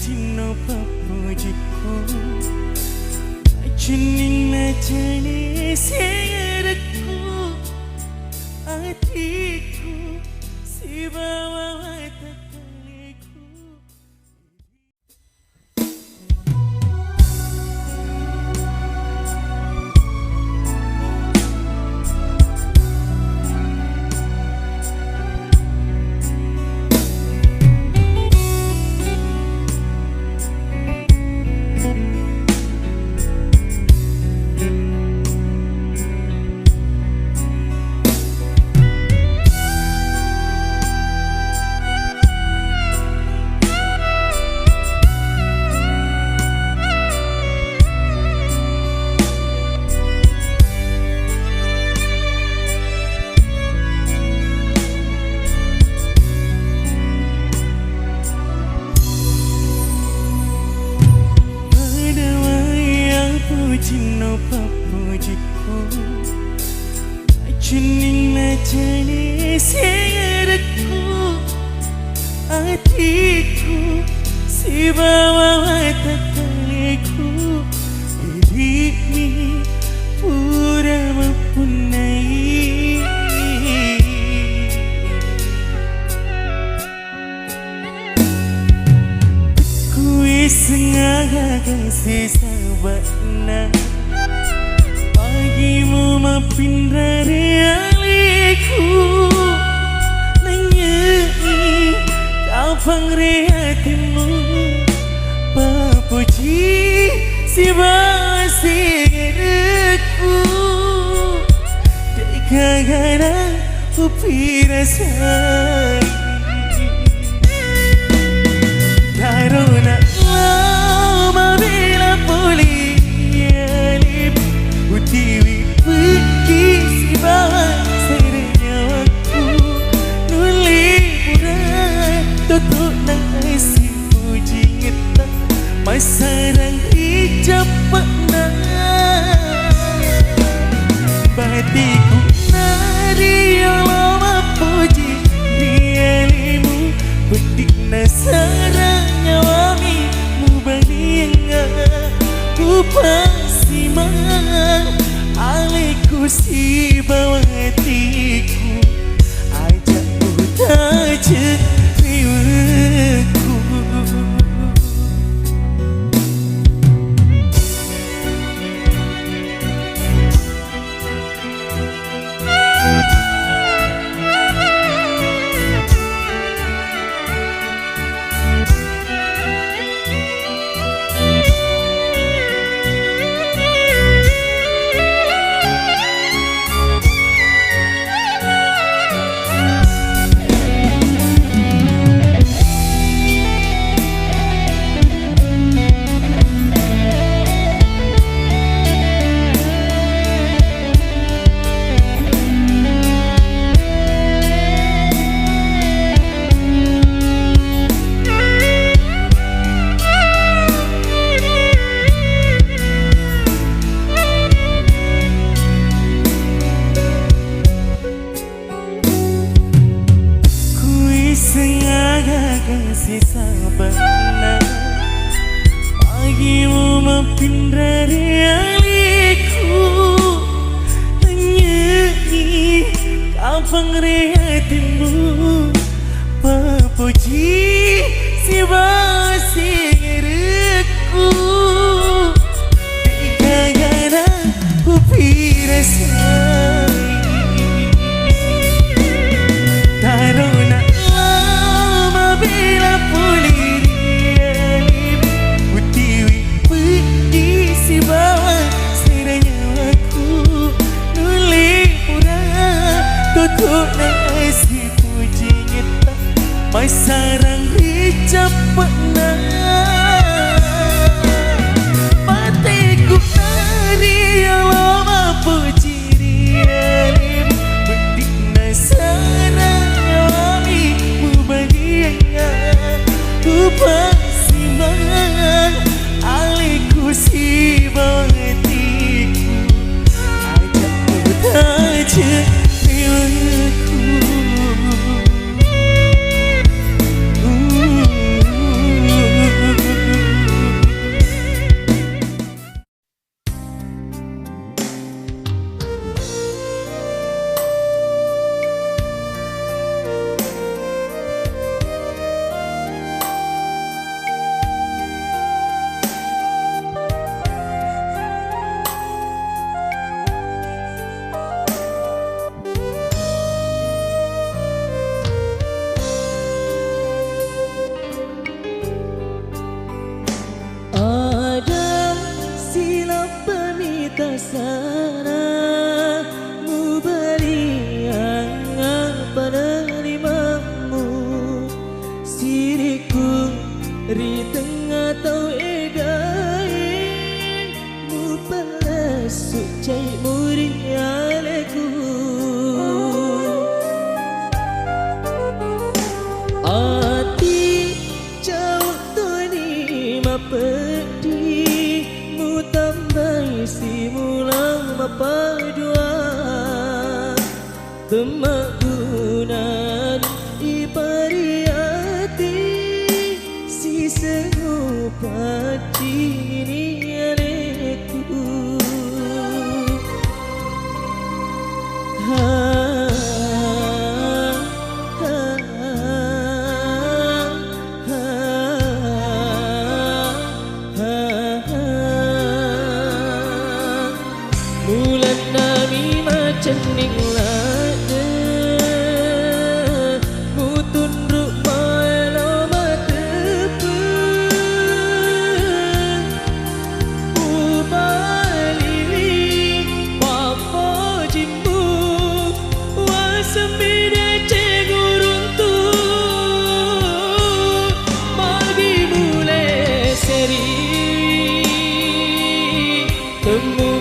चिन्नो पपुजिको चिन्निन जाने सेरको आतिको सिबावा तकलेको चिन्नो पपुजिको चिन्निन जाने सेरको आतिको सिबावा तकलेको dirimu pura mempunyai Kui sengaja kasih sahabatna Pagimu maafin dari aliku Nanyai kapan hatimu Papuji si basirku Dekagana upirasai Karuna lama bila polialip Utiwi pergi si basirnya waktu Nuli pura tutup nasi puji ngeta Masarang hijab Batiku nari lama puji dialimu Bedik nasaranya wami mubanianga Upasiman aliku si bawatiku Ajak utaje riweku kasih sahabatna Pagimu maafin dari aliku Nyanyi kapan hatimu Papuji si basirku Dekagana upirasai Taruna bila polialip Utiwi pergi si bawa seranya aku Nuli pura tutup nasi puji ngeta Masarang hijab Batiku nari lama puji dialip Bedik nasaranya wami mubanianga Upasiman aliku si bawatiku Ajak utaje riweku Temagunan ipariati si sengopaci niareku Bulan nami macam ninglade Mutun ruk maelo matepe Ubaliwi Papa jimbu Wasambide cegurun tu Bagi mule seri Temu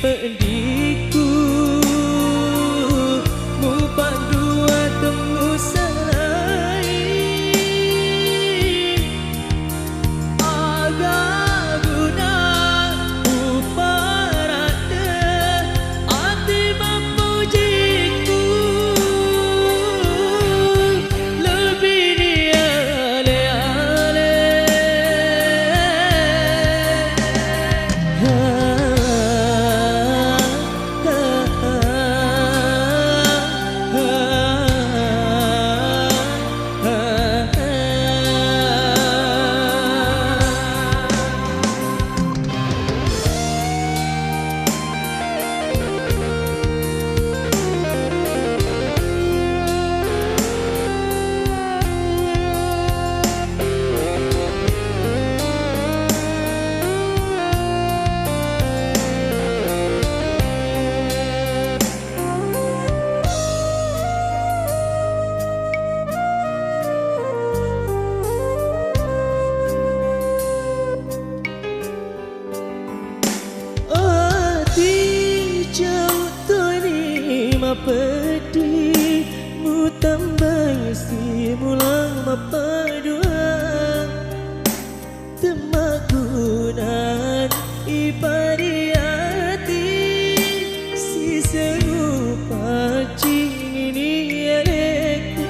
pendiku mu pandua temu sarai agak guna uparade ati memujiku lebih dia ale-ale pedi mu tambah si mulang mapadua temagunan ipariati si serupa cini areku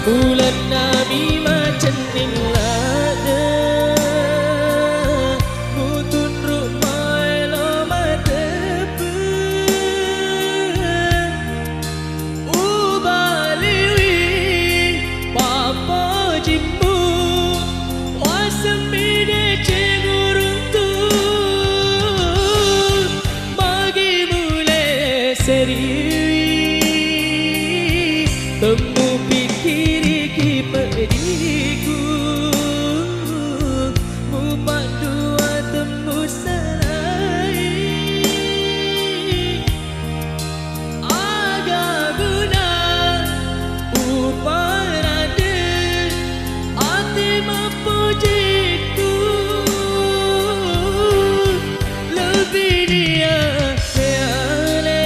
Bulan nami macam ninglade Mutun ruk maelo matepe Ubaliwi Papa jimbu Wasambide cengurun tu Bagi mule seri Temu pikiri pediku mu pandua temu sarai agak guna uparade ati memujiku lebih dia ale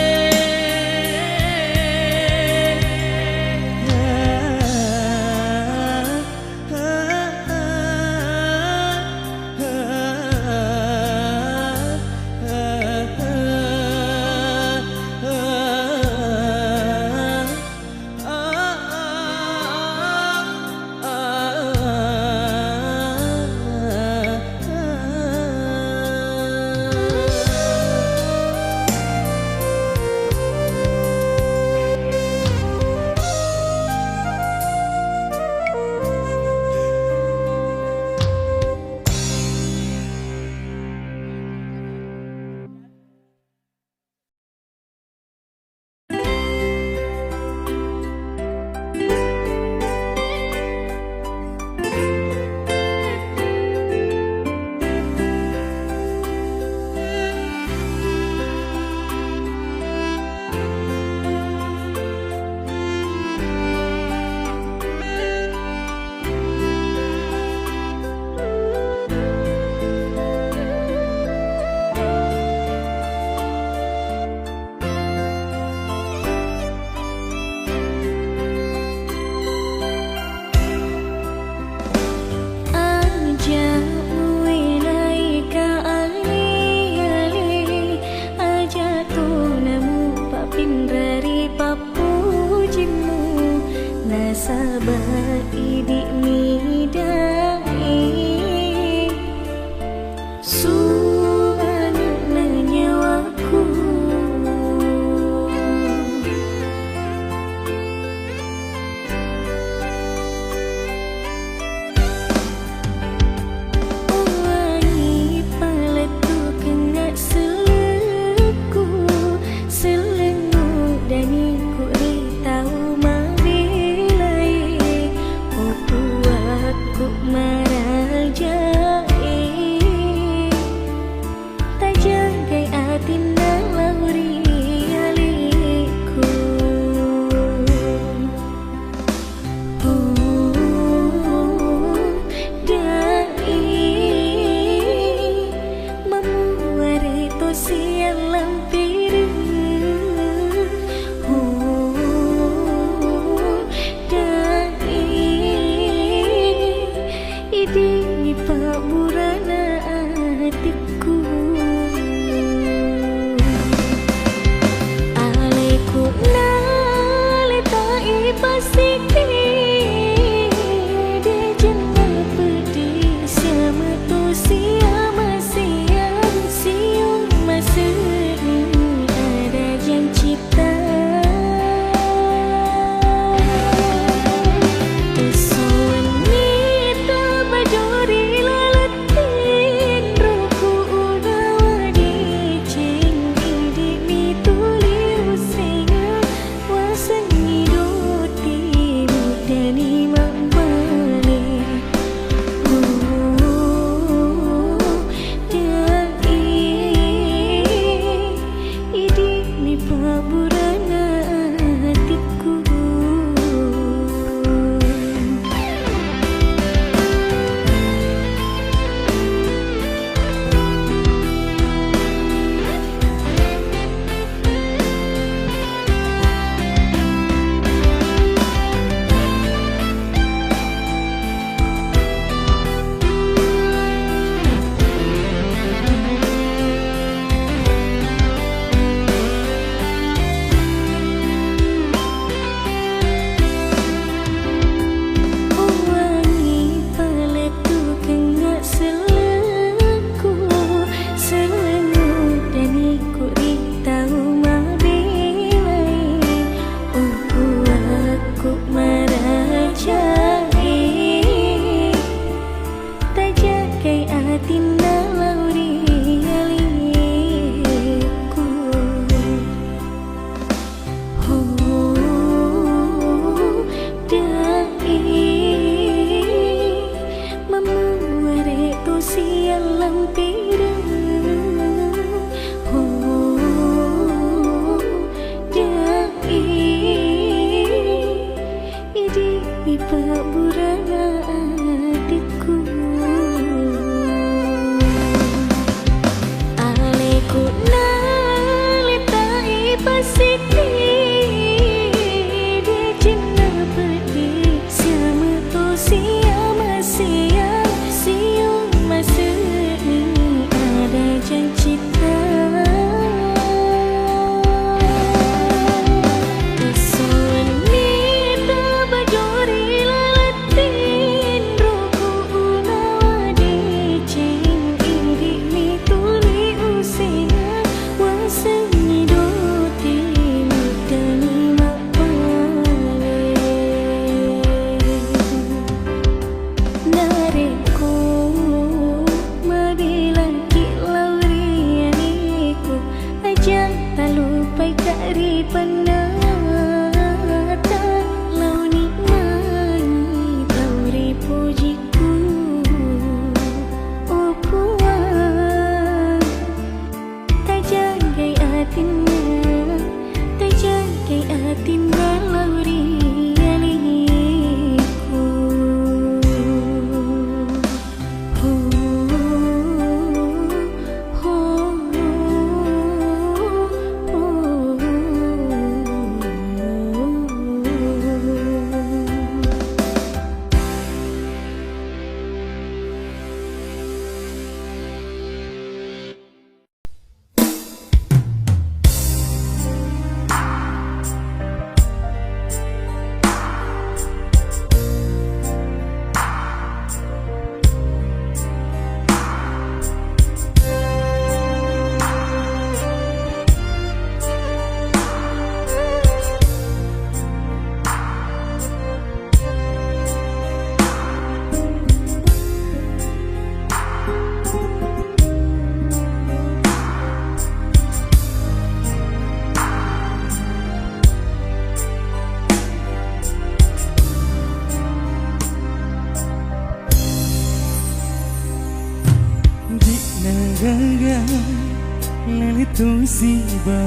tu si ba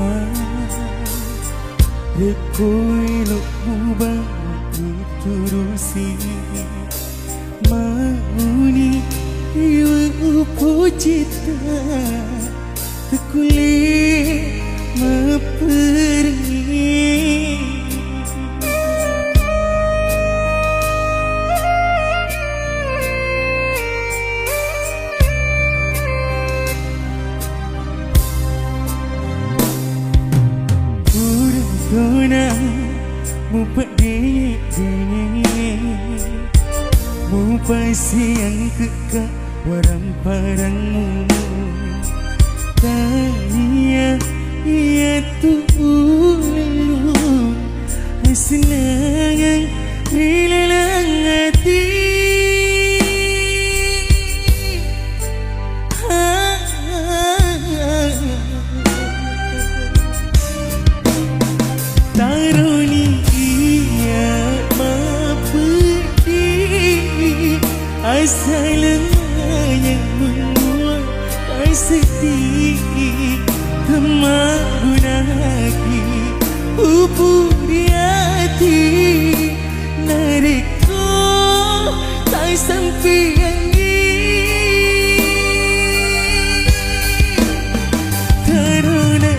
rekoi lo buba turusi mauni yu pujita tekuli maperi Tuna mupat dini mupai siang kekak warang parangmu tanya ia tulu senang rilang hati Asalnya membuat ai sedih temak gunaki upu di hati nariko tak sampai karena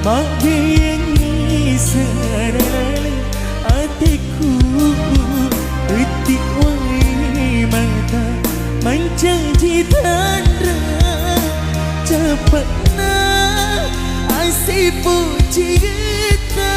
apabila sadar hatiku detik wai mata menjanji tanda cepatnya asyik puji kita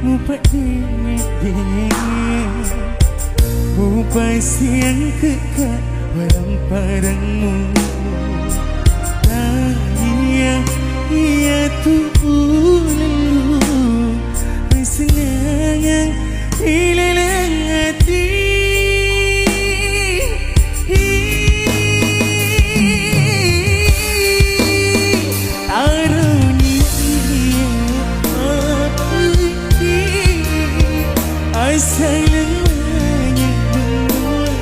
Mupat dingin Mupat siang kekak Walang parangmu Ia lalu Senang hilang hati Sayang menyambut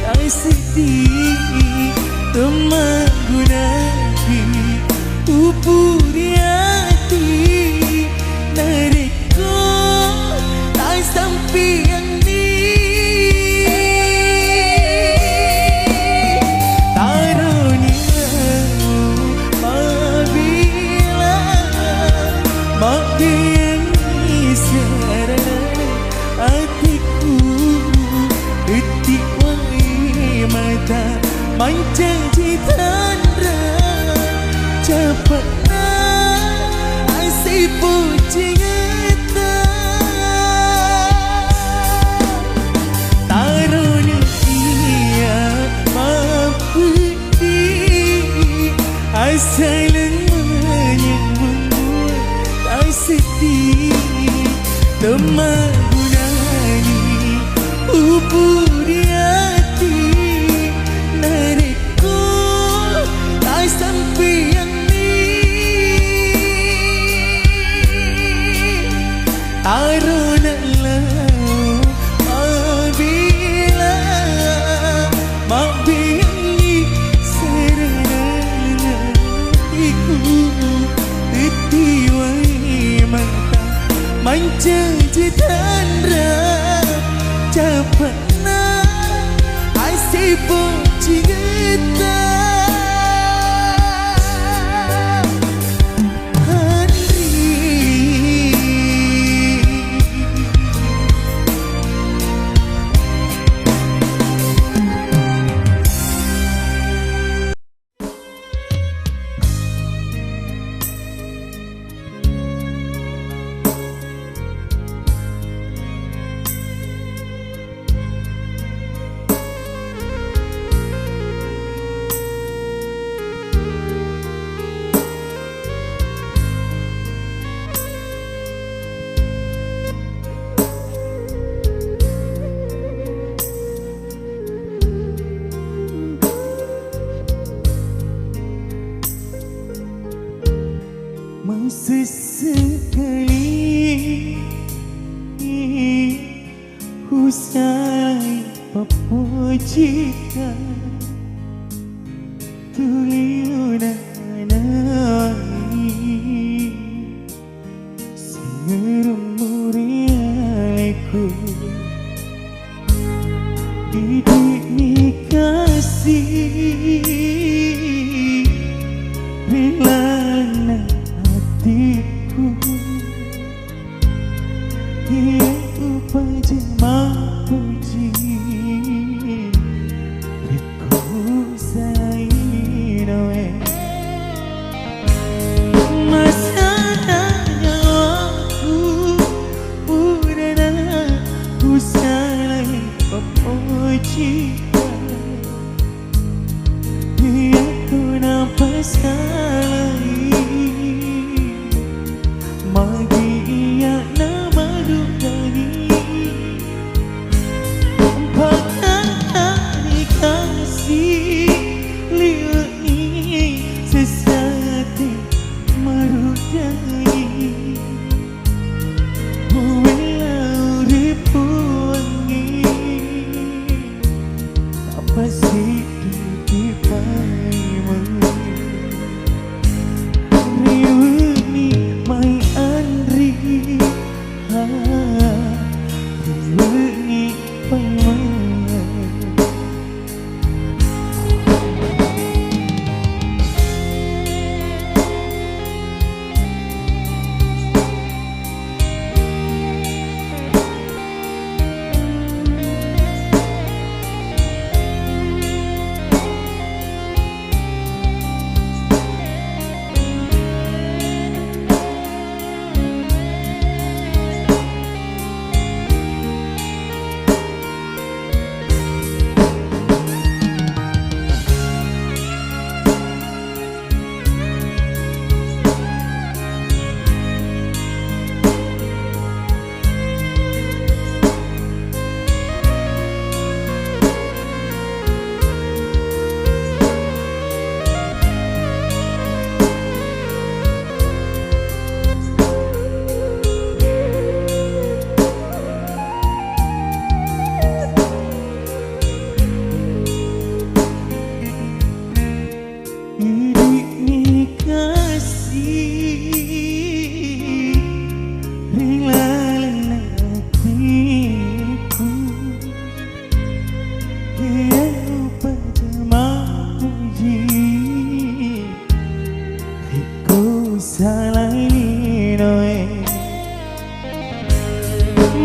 tak sedih teman gunaki upuri hati nariko tak sampai yang ni tarunia mabila makin isyarat hatiku detik wai mata mancang citandra cepatlah asyik puji ngeta taruhnya ia mapudi asalang menyambut tak sedih teman upuri hati nariko tak sampai yang ni taruhlah apabila mabili serana iku titiwai mata mancang citandra cepatlah asyik puji kita sesekali usai pepujikan tuliunanai sengerumuri aleku didik ni kasih rilana hatiku ia upaja puji riku sainawe masanya aku udana usai pepuji ia ku nampak salah magi ia nama dukani bahkan dikasih liuni sesati merudai walau ribuangi apa sih dipaimu riuni mai andri riuni paimu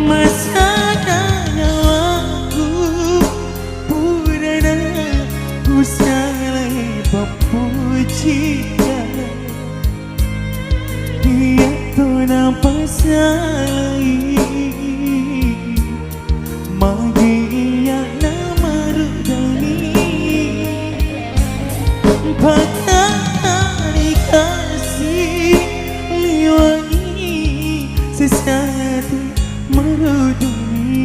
masa nyawaku purana ku salai papujikan dia tu nampak salai magi yang nama rudani pakai kasih liwangi sesuatu merudani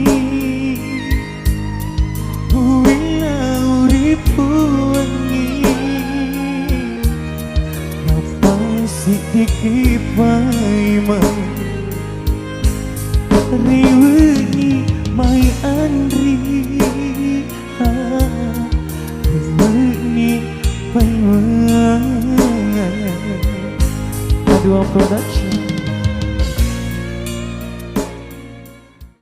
wilau ribu wangi apa sedikit paimai riwani mai andri riwani paimai Adua Production.